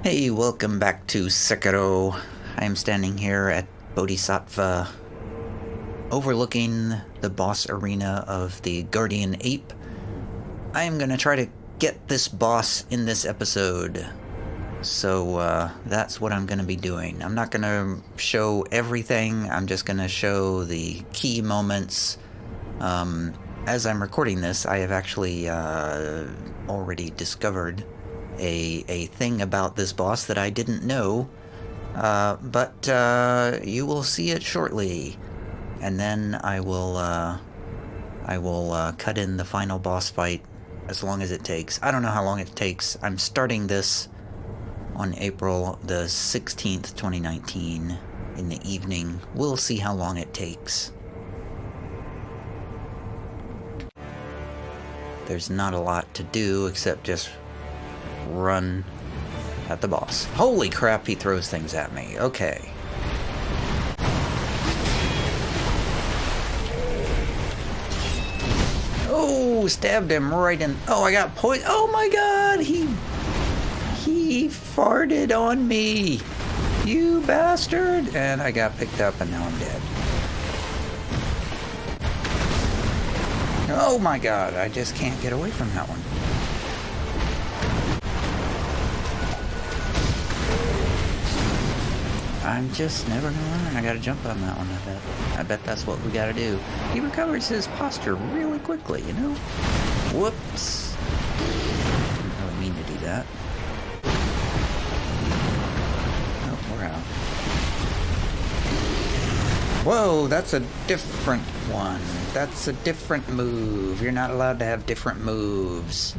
Hey, welcome back to Sekiro. I am standing here at Bodhisattva, overlooking the boss arena of the Guardian Ape. I am going to try to get this boss in this episode. So that's what I'm going to be doing. I'm not going to show everything, I'm just going to show the key moments. As I'm recording this, I have actually already discovered a thing about this boss that I didn't know, but you will see it shortly, and then I will cut in the final boss fight as long as it takes. I don't know how long it takes. I'm starting this on April the 16th, 2019 in the evening. We'll see how long it takes. There's not a lot to do except just run at the boss. Holy crap, he throws things at me. Okay. Oh, stabbed him right in. Oh, I got poison. Oh my god, he farted on me. You bastard. And I got picked up and now I'm dead. Oh my god, I just can't get away from that one. I'm just never gonna learn. I gotta jump on that one, I bet. I bet that's what we gotta do. He recovers his posture really quickly, you know? Whoops. Didn't really mean to do that. Oh, we're out. Whoa, that's a different one. That's a different move. You're not allowed to have different moves.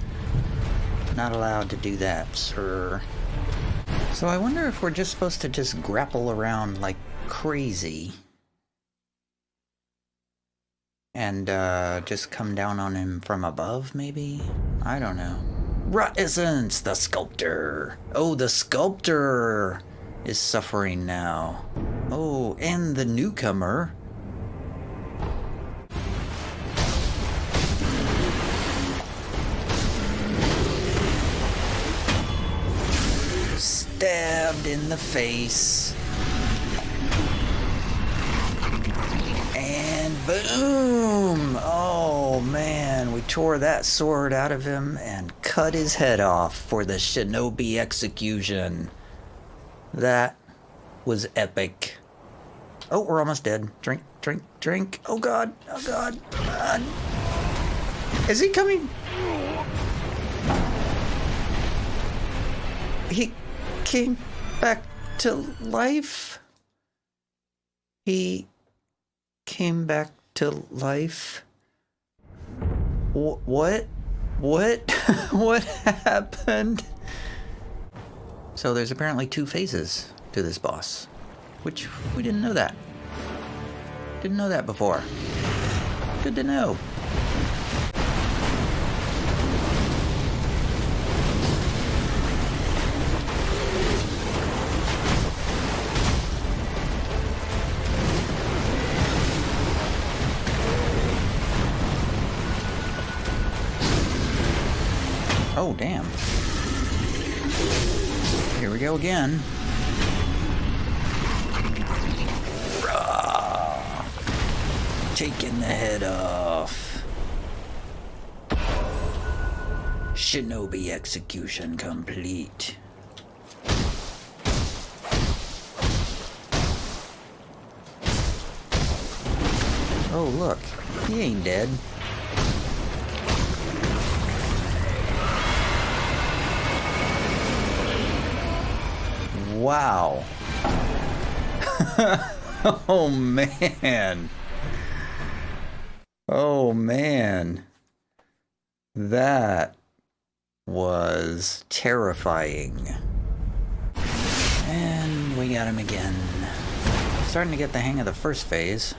Not allowed to do that, sir. So I wonder if we're just supposed to just grapple around like crazy and just come down on him from above, maybe? I don't know. Rot Essence, the Sculptor. Oh, the Sculptor is suffering now. Oh, and the Newcomer. Stabbed in the face. And boom! Oh man, we tore that sword out of him and cut his head off for the shinobi execution. That was epic. Oh, we're almost dead. Drink, drink, drink. Oh god, oh god, oh god. Is he coming? He came back to life. He came back to life. What? What happened? So there's apparently two phases to this boss, which we didn't know that. Didn't know that before. Good to know. Oh, damn. Here we go again. Rah! Taking the head off. Shinobi execution complete. Oh, look. He ain't dead. Wow. Oh man. Oh man. That was terrifying. And we got him again. Starting to get the hang of the first phase.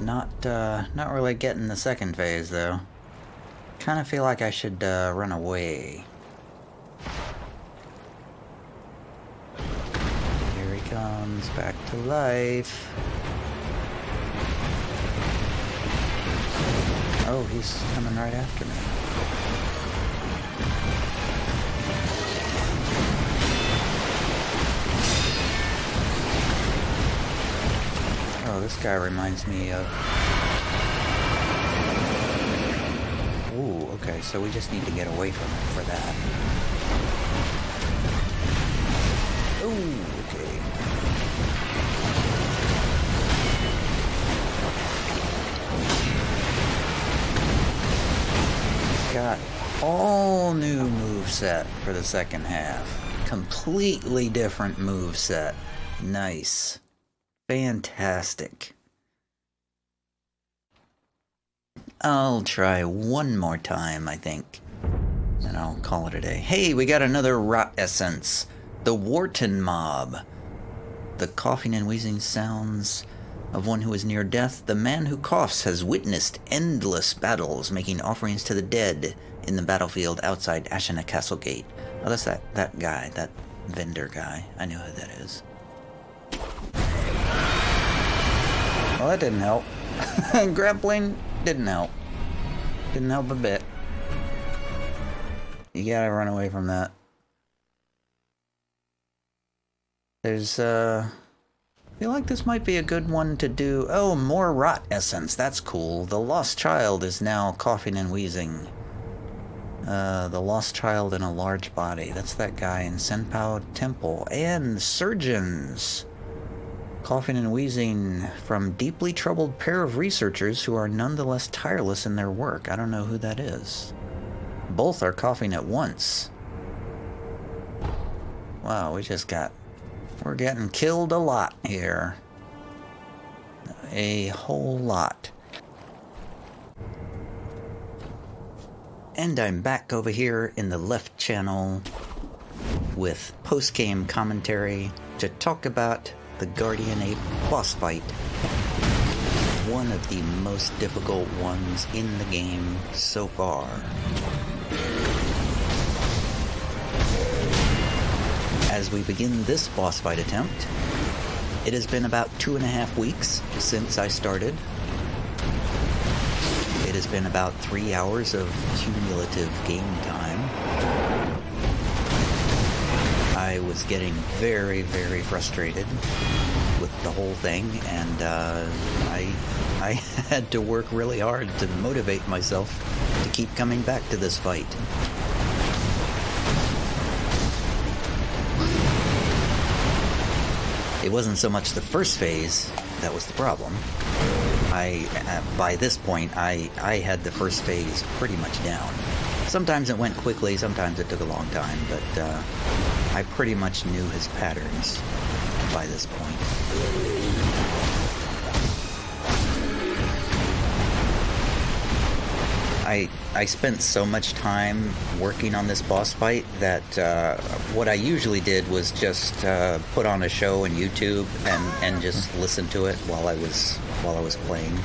Not really getting the second phase though. Kind of feel like I should run away. Comes back to life. Oh, he's coming right after me. guy reminds me of... Ooh, okay, so we just need to get away from him for that. Ooh, okay. Got all new moveset for the second half. Completely different moveset. Nice. Fantastic. I'll try one more time, I think. And I'll call it a day. Hey, we got another rot essence. The Wartorn Mob. The coughing and wheezing sounds of one who is near death. The man who coughs has witnessed endless battles, making offerings to the dead in the battlefield outside Ashina Castle Gate. Oh, that's that guy, that vendor guy. I know who that is. Well, that didn't help. Grappling didn't help. Didn't help a bit. You gotta run away from that. There's, I feel like this might be a good one to do. Oh, more rot essence. That's cool. The lost child is now coughing and wheezing. The lost child in a large body. That's that guy in Senpou Temple. And surgeons. Coughing and wheezing from deeply troubled pair of researchers who are nonetheless tireless in their work. I don't know who that is. Both are coughing at once. Wow, we're getting killed a lot here. A whole lot. And I'm back over here in the left channel with post-game commentary to talk about the Guardian Ape boss fight. One of the most difficult ones in the game so far. As we begin this boss fight attempt, it has been about 2.5 weeks since I started. It has been about 3 hours of cumulative game time. I was getting very, very frustrated with the whole thing, and I had to work really hard to motivate myself to keep coming back to this fight. It wasn't so much the first phase that was the problem. By this point, I had the first phase pretty much down. Sometimes it went quickly, sometimes it took a long time, but I pretty much knew his patterns by this point. I spent so much time working on this boss fight that what I usually did was just put on a show on YouTube and just listen to it while I was playing.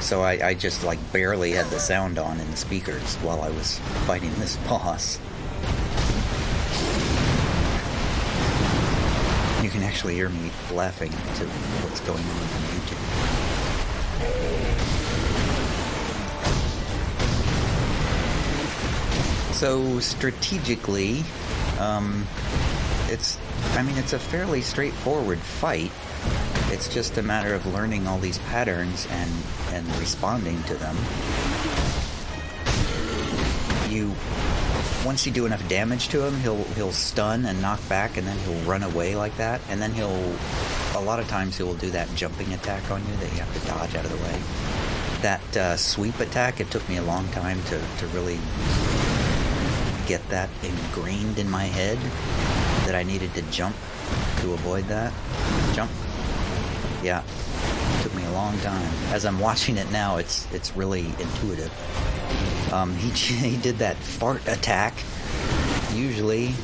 So I just like barely had the sound on in the speakers while I was fighting this boss. You can actually hear me laughing to what's going on YouTube. So strategically, it's a fairly straightforward fight. It's just a matter of learning all these patterns and responding to them. Once you do enough damage to him, he'll stun and knock back, and then he'll run away like that. And then a lot of times he will do that jumping attack on you that you have to dodge out of the way. That sweep attack, it took me a long time to really get that ingrained in my head that I needed to jump to avoid that. Jump. Yeah. It took me a long time. As I'm watching it now, it's really intuitive. He did that fart attack, usually.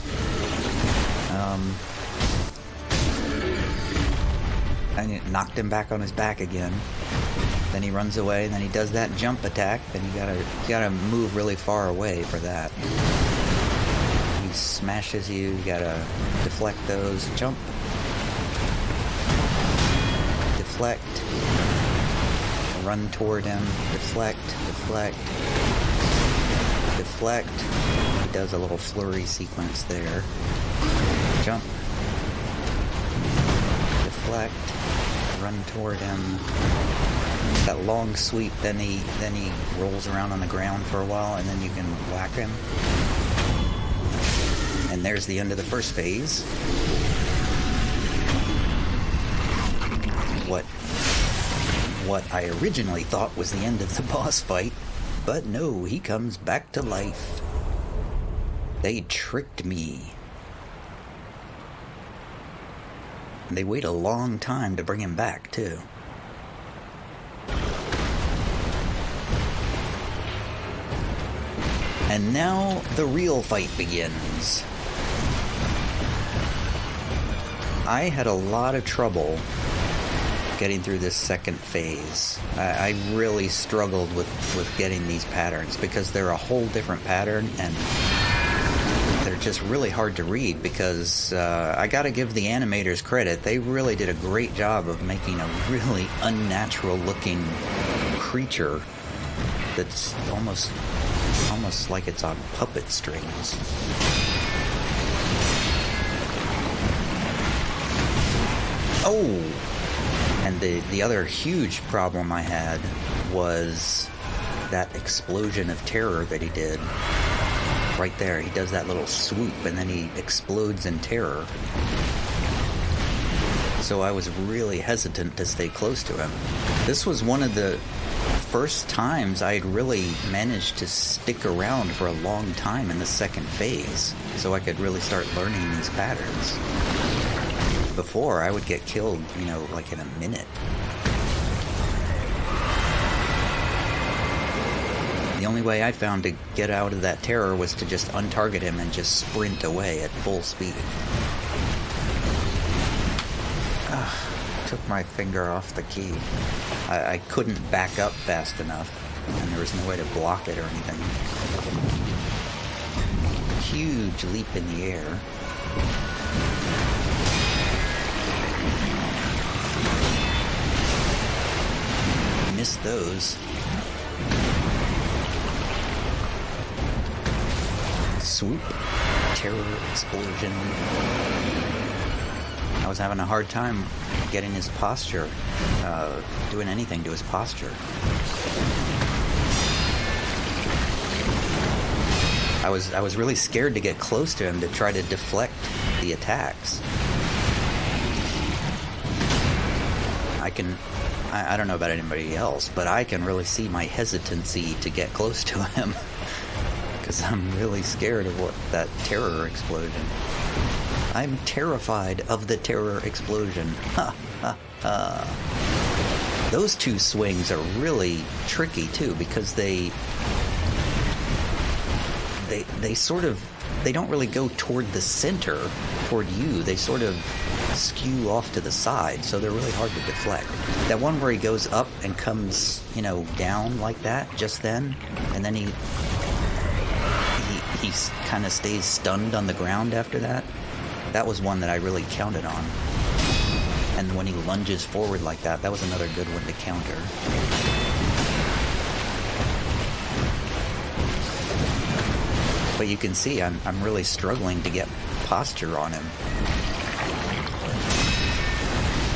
And it knocked him back on his back again. Then he runs away, and then he does that jump attack, and you gotta move really far away for that. He smashes you gotta deflect those. Jump. Deflect. Run toward him. Deflect. Deflect. Deflect. He does a little flurry sequence there. Jump. deflect, run toward him. That long sweep, then he rolls around on the ground for a while, and then you can whack him. And there's the end of the first phase. What I originally thought was the end of the boss fight, but no, he comes back to life. They tricked me. They wait a long time to bring him back, too. And now the real fight begins. I had a lot of trouble getting through this second phase. I really struggled with getting these patterns because they're a whole different pattern and they're just really hard to read because I gotta give the animators credit. They really did a great job of making a really unnatural looking creature that's almost like it's on puppet strings. Oh! And the other huge problem I had was that explosion of terror that he did. Right there, he does that little swoop and then he explodes in terror. So I was really hesitant to stay close to him. This was one of the first times I had really managed to stick around for a long time in the second phase, so I could really start learning these patterns. Before, I would get killed, like in a minute. The only way I found to get out of that terror was to just untarget him and just sprint away at full speed. Took my finger off the key. I couldn't back up fast enough, and there was no way to block it or anything. Huge leap in the air. Missed those. Swoop. Terror explosion. I was having a hard time getting his posture, doing anything to his posture. I was really scared to get close to him to try to deflect the attacks. I don't know about anybody else, but I can really see my hesitancy to get close to him because I'm really scared of that terror explosion. I'm terrified of the terror explosion. Ha ha ha. Those two swings are really tricky too because they don't really go toward the center, toward you. They sort of skew off to the side, so they're really hard to deflect. That one where he goes up and comes, down like that just then, and then he kind of stays stunned on the ground after that. That was one that I really counted on. And when he lunges forward like that, that was another good one to counter. But you can see I'm really struggling to get posture on him.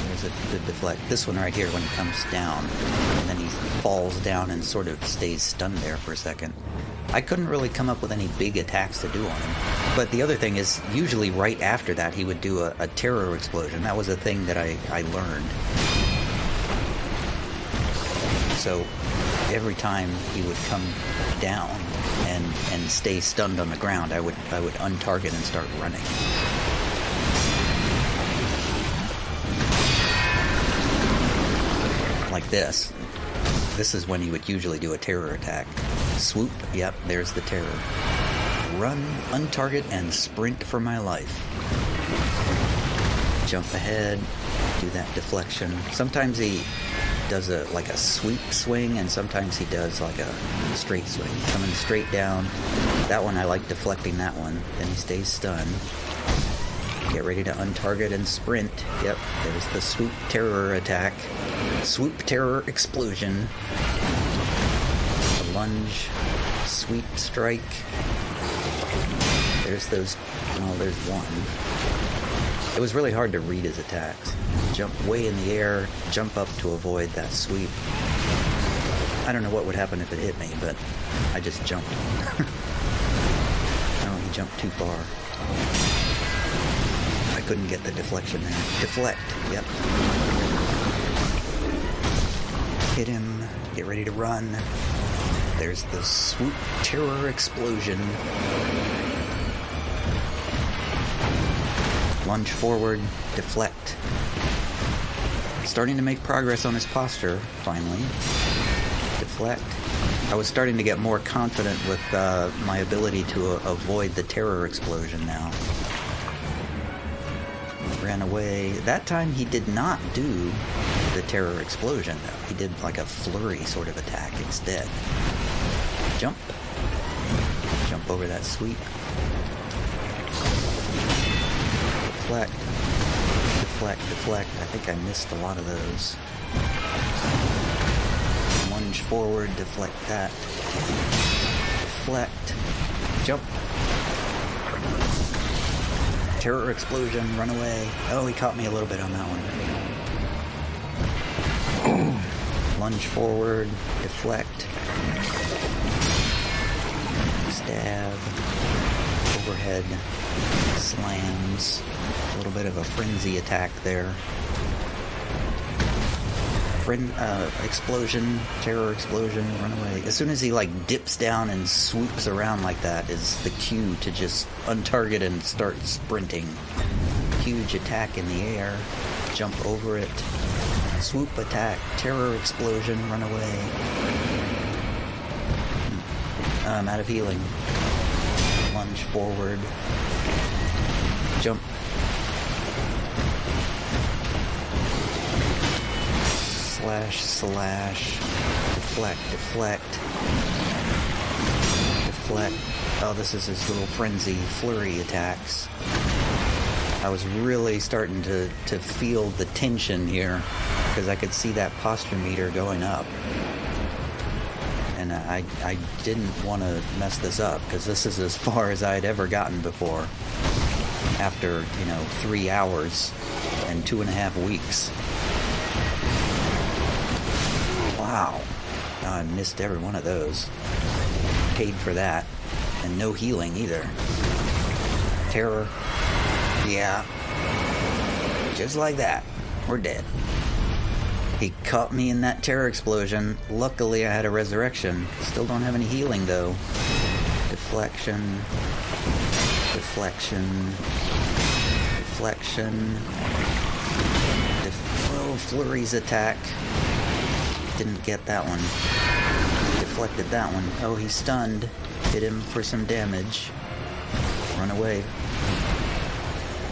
There's a good deflect. This one right here when he comes down, and then he falls down and sort of stays stunned there for a second. I couldn't really come up with any big attacks to do on him. But the other thing is, usually right after that, he would do a terror explosion. That was a thing that I learned. So every time he would come down and stay stunned on the ground, I would untarget and start running. Like this. This is when he would usually do a terror attack. Swoop, yep, there's the terror. Run, untarget, and sprint for my life. Jump ahead, do that deflection. Sometimes he does a sweep swing, and sometimes he does like a straight swing. Coming straight down. That one, I like deflecting that one. Then he stays stunned. Get ready to untarget and sprint. Yep, there's the swoop terror attack. Swoop terror explosion. The lunge. Sweep strike. There's those... Oh, there's one. It was really hard to read his attacks. Jump way in the air, jump up to avoid that sweep. I don't know what would happen if it hit me, but I just jumped. Oh, he jumped too far. I couldn't get the deflection there. Deflect, yep. Hit him, get ready to run. There's the swoop terror explosion. Lunge forward, deflect. Starting to make progress on his posture, finally. Deflect. I was starting to get more confident with my ability to avoid the terror explosion now. Ran away. That time he did not do the terror explosion, though. He did like a flurry sort of attack instead. Jump. Jump over that sweep. Deflect. Deflect, deflect. I think I missed a lot of those. Lunge forward, deflect that. Deflect. Jump. Terror explosion, run away. Oh, he caught me a little bit on that one. Lunge forward, deflect. Stab. Overhead. Slams. A little bit of a frenzy attack there. Explosion, terror explosion, run away. As soon as he like dips down and swoops around like that is the cue to just untarget and start sprinting. Huge attack in the air, jump over it, swoop attack, terror explosion, run away. I'm out of healing. Lunge forward, jump. Slash, slash, deflect, deflect, deflect. Oh, this is his little frenzy flurry attacks. I was really starting to feel the tension here because I could see that posture meter going up. And I didn't want to mess this up because this is as far as I'd ever gotten before after, 3 hours and 2.5 weeks. Wow. Oh, I missed every one of those. Paid for that. And no healing either. Terror. Yeah. Just like that. We're dead. He caught me in that terror explosion. Luckily I had a resurrection. Still don't have any healing though. Deflection. Deflection. Deflection. Flurry's attack. Didn't get that one. Deflected that one. Oh, he's stunned. Hit him for some damage. Run away.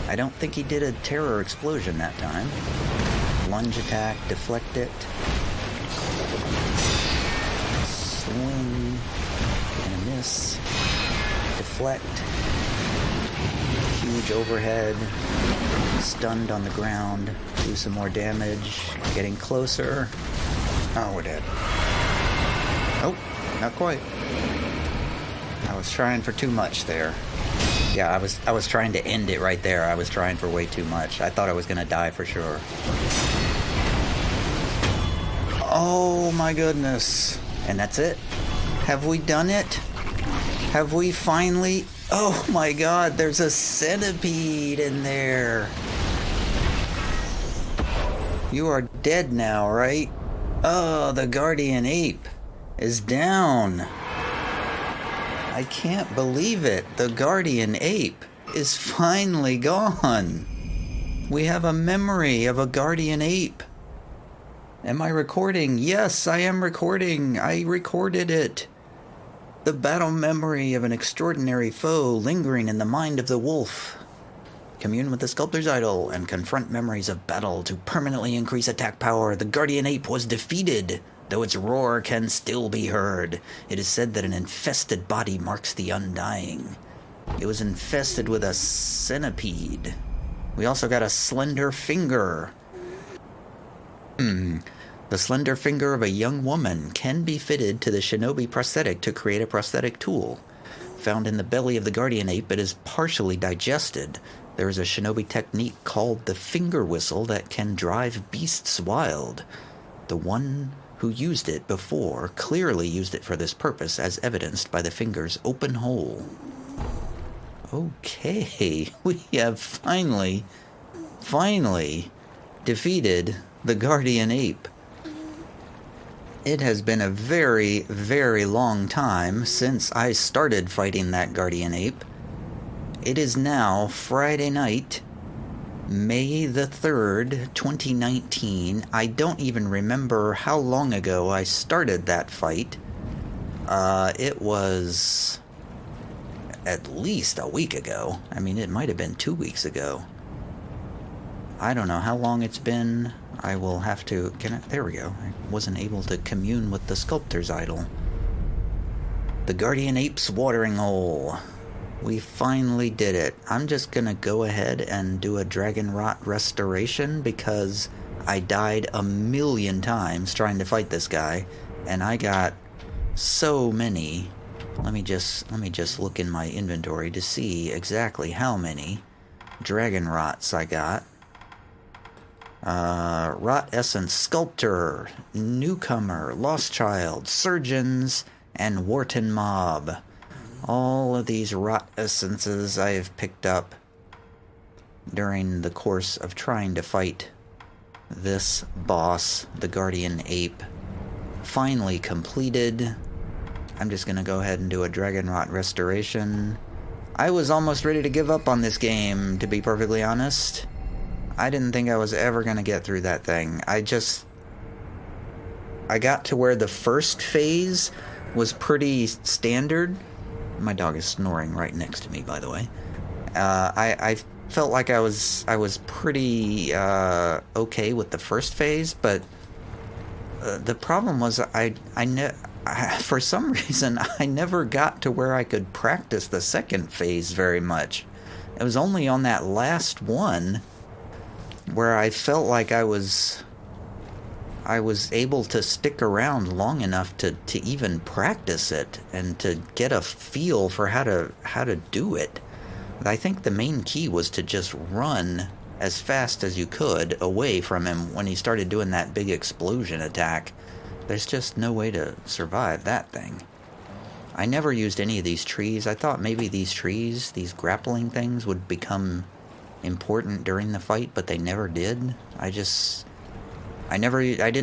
I don't think he did a terror explosion that time. Lunge attack. Deflect it. Swing. And a miss. Deflect. Huge overhead. Stunned on the ground. Do some more damage. Getting closer. Oh, we're dead. Oh, not quite. I was trying for too much there. Yeah, I was trying to end it right there. I was trying for way too much. I thought I was gonna die for sure. Oh my goodness. And that's it. Have we done it? Have we finally... Oh my god, there's a centipede in there. You are dead now, right? Oh, the guardian ape is down. I can't believe it. The guardian ape is finally gone. We have a memory of a guardian ape. Am I recording? Yes, I am recording. I recorded it. The battle memory of an extraordinary foe lingering in the mind of the wolf. Commune with the sculptor's idol and confront memories of battle to permanently increase attack power. The guardian ape was defeated, though its roar can still be heard. It is said that an infested body marks the undying. It was infested with a centipede. We also got a slender finger. The slender finger of a young woman can be fitted to the shinobi prosthetic to create a prosthetic tool. found in the belly of the guardian ape. It is partially digested. There is a shinobi technique called the finger whistle that can drive beasts wild. The one who used it before clearly used it for this purpose, as evidenced by the finger's open hole. Okay, we have finally defeated the guardian ape. It has been a very, very long time since I started fighting that guardian ape. It is now Friday night, May the 3rd, 2019. I don't even remember how long ago I started that fight. It was at least a week ago. I mean, it might have been 2 weeks ago. I don't know how long it's been. I will have to... there we go. I wasn't able to commune with the Sculptor's idol. The guardian ape's watering hole. We finally did it. I'm just gonna go ahead and do a Dragonrot Restoration because I died a million times trying to fight this guy, and I got so many. Let me just look in my inventory to see exactly how many Dragonrots I got. Rot Essence, Sculptor, Newcomer, Lost Child, Surgeons, and Wartorn Mob. All of these rot essences I have picked up during the course of trying to fight this boss, the guardian ape. Finally completed. I'm just gonna go ahead and do a Dragonrot Restoration. I was almost ready to give up on this game, to be perfectly honest. I didn't think I was ever gonna get through that thing. I got to where the first phase was pretty standard. My dog is snoring right next to me, by the way. I felt like I was pretty okay with the first phase, but the problem was for some reason I never got to where I could practice the second phase very much. It was only on that last one where I felt like I was able to stick around long enough to even practice it and to get a feel for how to do it. I think the main key was to just run as fast as you could away from him when he started doing that big explosion attack. There's just no way to survive that thing. I never used any of these trees. I thought maybe these trees, these grappling things, would become important during the fight, but they never did. I didn't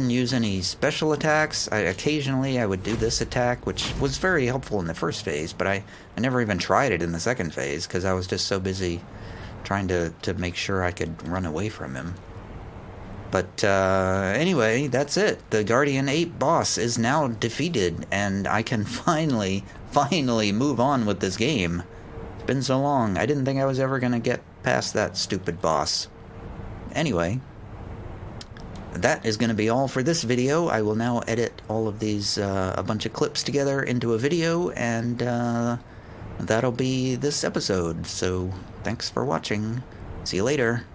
use any special attacks. Occasionally I would do this attack, which was very helpful in the first phase, but I never even tried it in the second phase because I was just so busy trying to make sure I could run away from him. But anyway, that's it. The guardian ape boss is now defeated, and I can finally move on with this game. It's been so long. I didn't think I was ever going to get past that stupid boss. Anyway, that is going to be all for this video. I will now edit all of these, a bunch of clips together into a video, and that'll be this episode. So, thanks for watching. See you later.